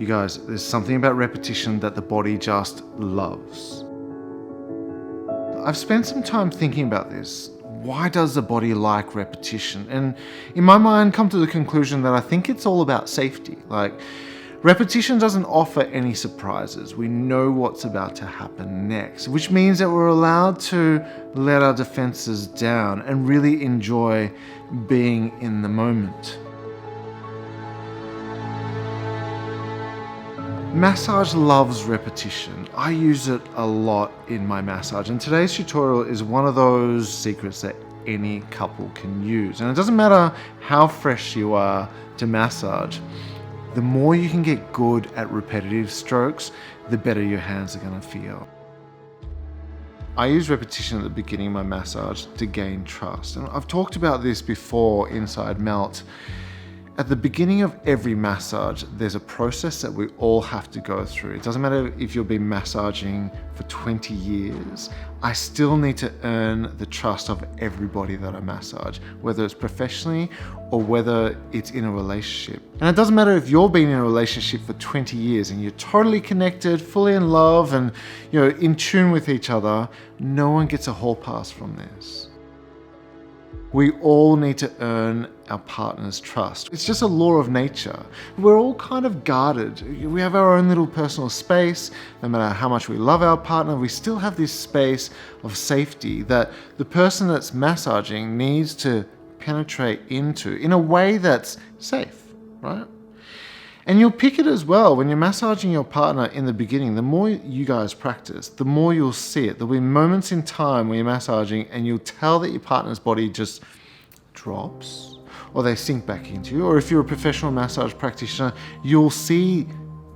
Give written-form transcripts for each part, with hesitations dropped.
You guys, there's something about repetition that the body just loves. I've spent some time thinking about this. Why does the body like repetition? And in my mind, come to the conclusion that I think it's all about safety. Like, repetition doesn't offer any surprises. We know what's about to happen next, which means that we're allowed to let our defenses down and really enjoy being in the moment. Massage loves repetition. I use it a lot in my massage, and today's tutorial is one of those secrets that any couple can use. And it doesn't matter how fresh you are to massage, the more you can get good at repetitive strokes, the better your hands are going to feel. I use repetition at the beginning of my massage to gain trust. And I've talked about this before inside Melt. At the beginning of every massage, there's a process that we all have to go through. It doesn't matter if you've been massaging for 20 years, I still need to earn the trust of everybody that I massage, whether it's professionally or whether it's in a relationship. And it doesn't matter if you've been in a relationship for 20 years and you're totally connected, fully in love, and in tune with each other, no one gets a hall pass from this. We all need to earn our partner's trust. It's just a law of nature. We're all kind of guarded. We have our own little personal space. No matter how much we love our partner, we still have this space of safety that the person that's massaging needs to penetrate into in a way that's safe, right? And you'll pick it as well when you're massaging your partner in the beginning. The more you guys practice, the more you'll see it. There'll be moments in time when you're massaging and you'll tell that your partner's body just drops or they sink back into you. Or if you're a professional massage practitioner, you'll see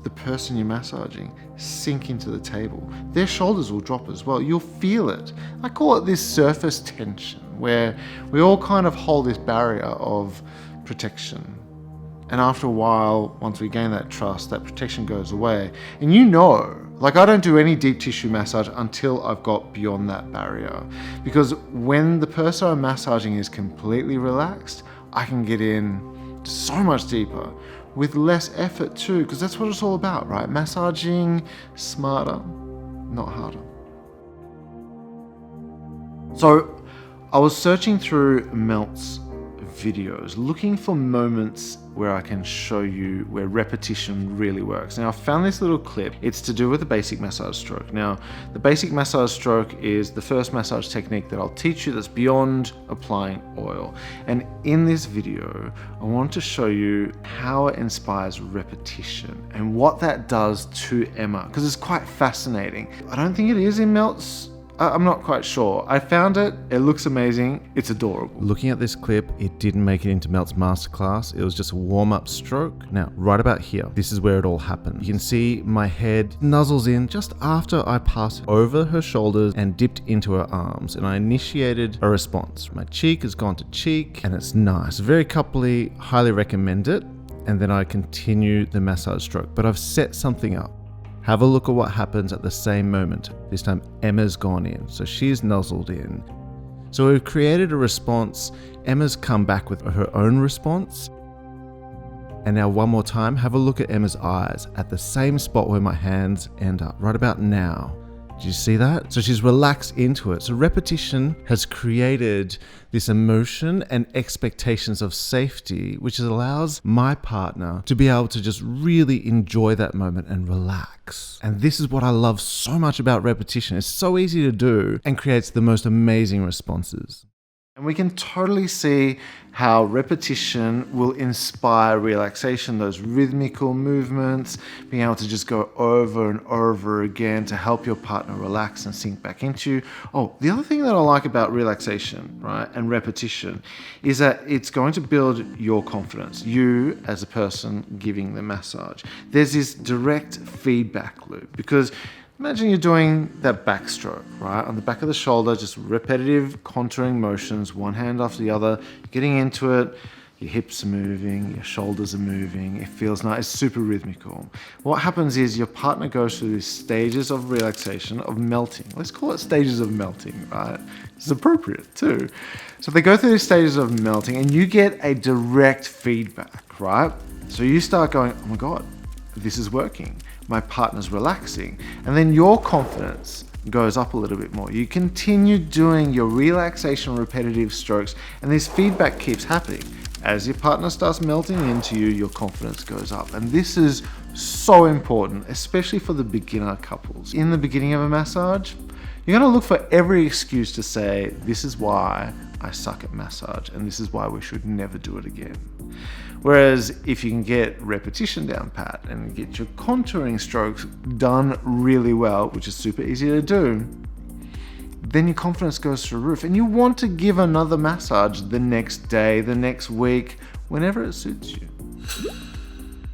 the person you're massaging sink into the table. Their shoulders will drop as well. You'll feel it. I call it this surface tension, where we all kind of hold this barrier of protection. And after a while, once we gain that trust, that protection goes away. And I don't do any deep tissue massage until I've got beyond that barrier. Because when the person I'm massaging is completely relaxed, I can get in so much deeper with less effort too, because that's what it's all about, right? Massaging smarter, not harder. So I was searching through Melt's videos, looking for moments where I can show you where repetition really works. Now, I found this little clip. It's to do with the basic massage stroke. Now, the basic massage stroke is the first massage technique that I'll teach you that's beyond applying oil. And in this video, I want to show you how it inspires repetition and what that does to Emma, because it's quite fascinating. I don't think it is in Melt's. I'm not quite sure. I found it. It looks amazing. It's adorable. Looking at this clip, it didn't make it into Melt's masterclass. It was just a warm-up stroke. Now, right about here, this is where it all happened. You can see my head nuzzles in just after I passed over her shoulders and dipped into her arms, and I initiated a response. My cheek has gone to cheek, and it's nice. Very coupley, highly recommend it. And then I continue the massage stroke, but I've set something up. Have a look at what happens at the same moment. This time Emma's gone in, so she's nuzzled in. So we've created a response. Emma's come back with her own response. And now one more time, have a look at Emma's eyes at the same spot where my hands end up, right about now. Do you see that? So she's relaxed into it. So repetition has created this emotion and expectations of safety, which allows my partner to be able to just really enjoy that moment and relax. And this is what I love so much about repetition. It's so easy to do and creates the most amazing responses. And we can totally see how repetition will inspire relaxation, those rhythmical movements, being able to just go over and over again to help your partner relax and sink back into you. Oh, the other thing that I like about relaxation, right, and repetition is that it's going to build your confidence, you as a person giving the massage. There's this direct feedback loop because imagine you're doing that backstroke, right? On the back of the shoulder, just repetitive contouring motions, one hand after the other, getting into it, your hips are moving, your shoulders are moving, it feels nice, it's super rhythmical. What happens is your partner goes through these stages of relaxation, of melting. Let's call it stages of melting, right? It's appropriate too. So they go through these stages of melting and you get a direct feedback, right? So you start going, oh my God, this is working. My partner's relaxing. And then your confidence goes up a little bit more. You continue doing your relaxation repetitive strokes, and this feedback keeps happening. As your partner starts melting into you, your confidence goes up. And this is so important, especially for the beginner couples. In the beginning of a massage, you're going to look for every excuse to say, this is why I suck at massage, and this is why we should never do it again. Whereas if you can get repetition down pat and get your contouring strokes done really well, which is super easy to do, then your confidence goes through the roof, and you want to give another massage the next day, the next week, whenever it suits you.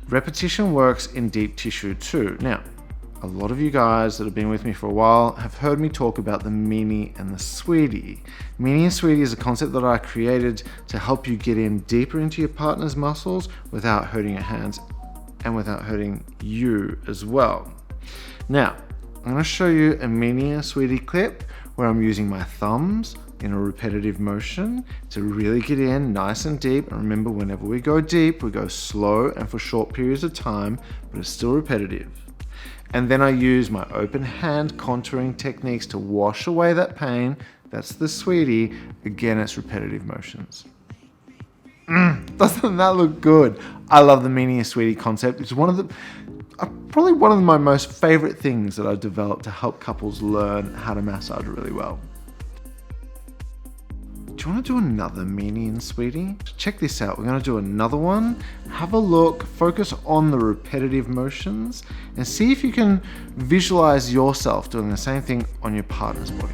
Repetition works in deep tissue too. Now, a lot of you guys that have been with me for a while have heard me talk about the Meanie and the Sweetie. Meanie and Sweetie is a concept that I created to help you get in deeper into your partner's muscles without hurting your hands and without hurting you as well. Now, I'm going to show you a Meanie and Sweetie clip where I'm using my thumbs in a repetitive motion to really get in nice and deep. And remember, whenever we go deep, we go slow and for short periods of time, but it's still repetitive. And then I use my open hand contouring techniques to wash away that pain. That's the Sweetie. Again, it's repetitive motions. Doesn't that look good? I love the Meanie and Sweetie concept. It's probably one of my most favorite things that I've developed to help couples learn how to massage really well. Do you want to do another Meanie and Sweetie? Check this out. We're going to do another one. Have a look, focus on the repetitive motions, and see if you can visualize yourself doing the same thing on your partner's body.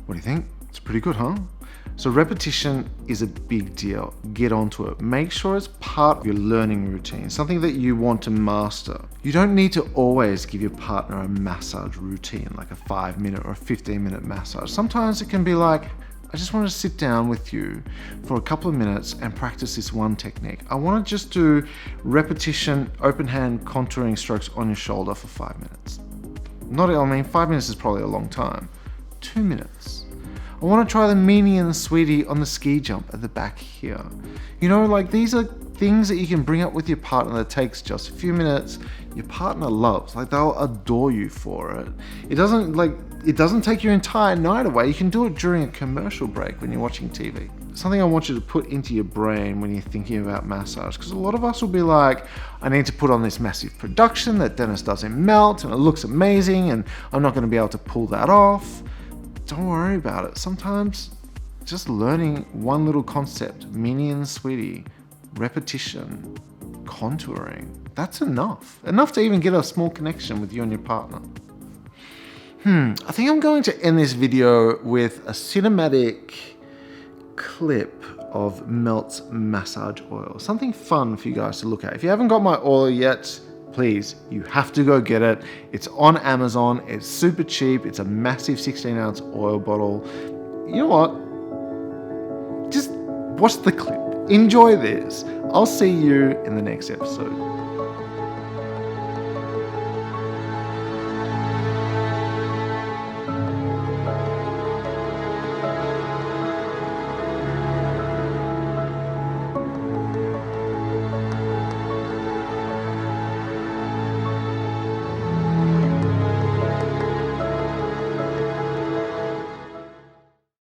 What do you think? It's pretty good, huh? So repetition is a big deal. Get onto it. Make sure it's part of your learning routine, something that you want to master. You don't need to always give your partner a massage routine, like a 5-minute or a 15-minute massage. Sometimes it can be like, I just want to sit down with you for a couple of minutes and practice this one technique. I want to just do repetition, open hand contouring strokes on your shoulder for 5 minutes. 5 minutes is probably a long time. 2 minutes. I want to try the Meanie and the Sweetie on the ski jump at the back here. You know, like these are things that you can bring up with your partner that takes just a few minutes. Your partner loves, like they'll adore you for it. It doesn't take your entire night away. You can do it during a commercial break when you're watching TV. Something I want you to put into your brain when you're thinking about massage, because a lot of us will be like, I need to put on this massive production that Denis doesn't melt and it looks amazing and I'm not going to be able to pull that off. Don't worry about it. Sometimes just learning one little concept, Meanie and Sweetie, repetition, contouring, that's enough. Enough to even get a small connection with you and your partner. I think I'm going to end this video with a cinematic clip of Melt's massage oil. Something fun for you guys to look at. If you haven't got my oil yet, please, you have to go get it. It's on Amazon. It's super cheap. It's a massive 16-ounce oil bottle. You know what? Just watch the clip. Enjoy this. I'll see you in the next episode.